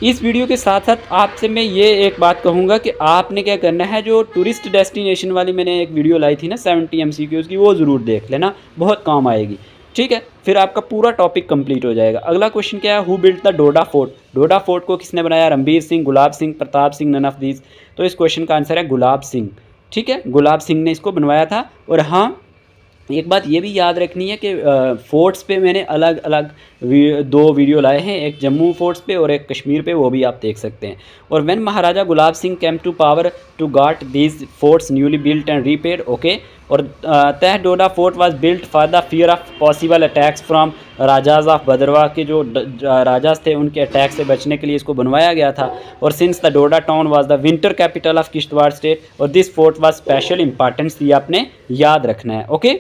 A: इस वीडियो के साथ साथ आपसे मैं ये एक बात कहूँगा कि आपने क्या करना है, जो टूरिस्ट डेस्टिनेशन वाली मैंने एक वीडियो लाई थी ना 70 MCQs की, वो ज़रूर देख लेना, बहुत काम आएगी। ठीक है, फिर आपका पूरा टॉपिक कंप्लीट हो जाएगा। अगला क्वेश्चन क्या है? Who built the Doda fort? Doda fort को किसने बनाया? Ranbir Singh, Gulab Singh, Pratap Singh, none of these. तो इस क्वेश्चन का आंसर है गुलाब सिंह। ठीक है, गुलाब सिंह ने इसको बनवाया था। और हाँ, एक बात ये भी याद रखनी है कि फोर्ट्स पे मैंने अलग अलग दो वीडियो लाए हैं, एक जम्मू फोर्ट्स पे और एक कश्मीर पे, वो भी आप देख सकते हैं। और when Maharaja Gulab Singh came to power to got these forts newly built and repaired. Okay, और the Doda fort was built for the fear of possible attacks from rajas of Bhadarwah के जो राजाज थे उनके अटैक से बचने के लिए इसको बनवाया गया था। और since the Doda town was the winter capital of Kishtwar state, और this fort was special importance, ये आपने याद रखना है। ओके,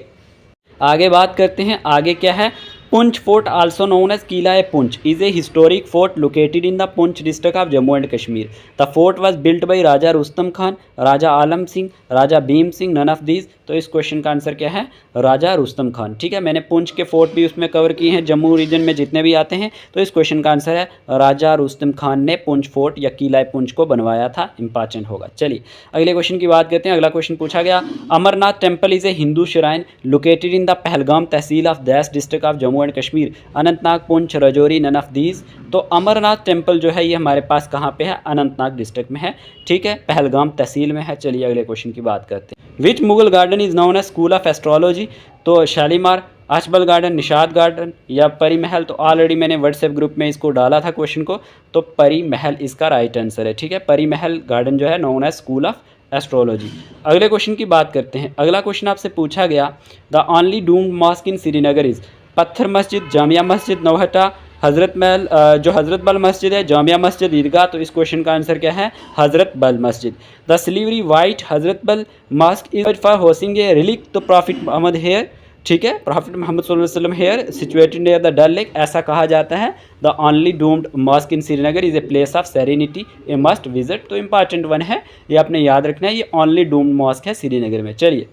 A: आगे बात करते हैं। आगे क्या है? Poonch fort also known as Qila e Poonch is a historic fort located in the Poonch district of Jammu and Kashmir. The fort was built by Raja Rustam Khan, Raja Alam Singh, Raja Bhim Singh, none of these. तो इस क्वेश्चन का आंसर क्या है? राजा रुस्तम खान। ठीक है, मैंने पुंछ के फोर्ट भी उसमें कवर किए हैं, जम्मू रीजन में जितने भी आते हैं। तो इस क्वेश्चन का आंसर है राजा रुस्तम खान ने पुंछ फोर्ट या किला पुंछ को बनवाया था। इंपॉर्टेंट होगा। चलिए अगले क्वेश्चन की बात करते हैं। अगला क्वेश्चन पूछा गया, Amarnath temple is a Hindu shrine located in the Pahalgam tehsil of dash district of Jammu and Kashmir, Anantnag, Poonch, Rajouri, none of these. तो अमरनाथ टेम्पल जो है ये हमारे पास कहाँ पे है? अनंतनाग डिस्ट्रिक्ट में है। ठीक है, पहलगाम तहसील में है। चलिए अगले क्वेश्चन की बात करते हैं। Which Mughal garden is known as school of astrology? तो शालीमार, अचबल गार्डन, निशाद गार्डन या परी महल। तो ऑलरेडी मैंने व्हाट्सएप ग्रुप में इसको डाला था क्वेश्चन को, तो परी महल इसका राइट आंसर है। ठीक है, परी महल गार्डन जो है known as school of astrology. अगले क्वेश्चन की बात करते हैं। अगला क्वेश्चन आपसे पूछा गया, the only domed mosque in Srinagar is? Pathar Masjid, Jamia Masjid, Nauhata, हज़रत बल जो हज़रत बल मस्जिद है, जामिया मस्जिद, ईदगाह। तो इस क्वेश्चन का आंसर क्या है? हज़रत बल मस्जिद। द सिल्वरी वाइट हज़रत बल मॉस्क इज फॉर होस्टिंग ए रिलीक तो प्रॉफिट मोहम्मद हेयर, ठीक है, प्रॉफिट मोहम्मद सल्लल्लाहु अलैहि वसल्लम hair situated near the Dal lake, ऐसा कहा जाता है। The only domed mosque in Srinagar is a place of serenity a must visit. तो इंपॉर्टेंट वन है, ये आपने याद रखना है, ये ओनली डूम्ड मॉस्क है श्रीनगर में। चलिए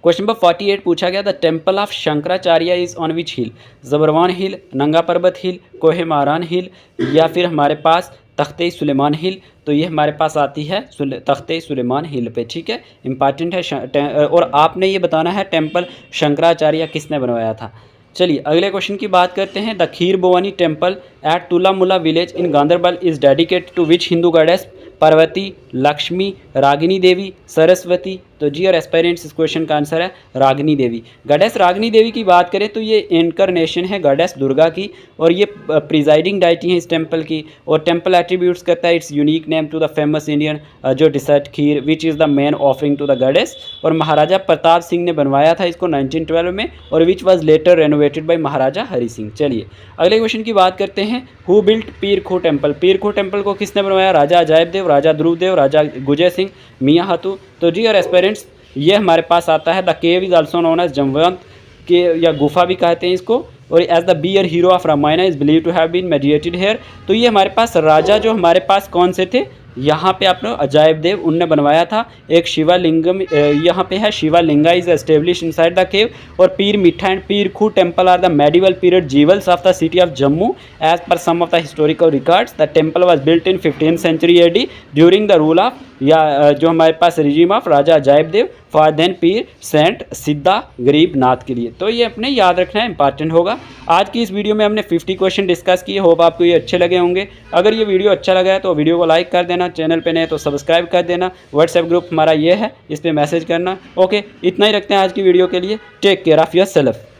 A: क्वेश्चन नंबर 48 पूछा गया, the temple of Shankaracharya is on which hill? Zabarwan hill, Nanga Parbat हिल, कोहे मारान हिल, या फिर हमारे पास तख्ते सुलेमान हिल। तो ये हमारे पास आती है तख्ते सुलेमान हिल पे, ठीक है, इंपॉर्टेंट है। और आपने ये बताना है टेम्पल शंकराचार्य किसने बनवाया था। चलिए अगले क्वेश्चन की बात करते हैं। The Kheer Bhawani temple at Tulamulla village in Ganderbal is dedicated to which Hindu goddess? Parvati, Lakshmi, Ragini Devi, Saraswati. तो जी और एस्पायरेंट्स इस क्वेश्चन का आंसर है रागिनी देवी। गॉडेस रागिनी देवी की बात करें तो ये इनकारनेशन है गॉडेस दुर्गा की, और ये प्रिजाइडिंग डाइटी है इस टेम्पल की। और टेम्पल एट्रीब्यूट्स करता है its unique name to the famous Indian जो dessert kheer which is the main offering to the goddess. और महाराजा प्रताप सिंह ने बनवाया था इसको 1912 में, और which was later renovated by Maharaja Hari Singh. चलिए अगले क्वेश्चन की बात करते हैं। हु बिल्ट पीर खो टेम्पल? पीर खो टेम्पल को किसने बनवाया? राजा अजायब देव, राजा ध्रुव देव, राजा गुजय सिंह, मियाँ हाथू। तो जी और एस्पेरेंट्स ये हमारे पास आता है the cave is also known as Jamwant के, या गुफा भी कहते हैं इसको। और as the bear hero of Ramayana is believe to have been mediated here. तो ये हमारे पास राजा जो हमारे पास कौन से थे यहाँ पे आपने अजायब देव उनने बनवाया था। एक शिवालिंगम यहाँ पे है, Shivalinga is establish inside the cave. और Peer Mitha and Peer Khoh temple are the medieval period jewels of the city of Jammu as per some of the historical records. The temple was built in 15th century AD during the rule of, या जो हमारे पास regime of Raja Ajaib Dev for then Peer saint Siddha Garib नाथ के लिए। तो ये अपने याद रखना है, इंपॉर्टेंट होगा। आज की इस वीडियो में हमने 50 क्वेश्चन डिस्कस किए, होप आपको ये अच्छे लगे होंगे। अगर ये वीडियो अच्छा लगा है तो वीडियो को लाइक कर देना, चैनल पे नए तो सब्सक्राइब कर देना, व्हाट्सएप ग्रुप हमारा ये है, इस पर मैसेज करना। ओके, इतना ही रखते हैं आज की वीडियो के लिए। Take care of yourself.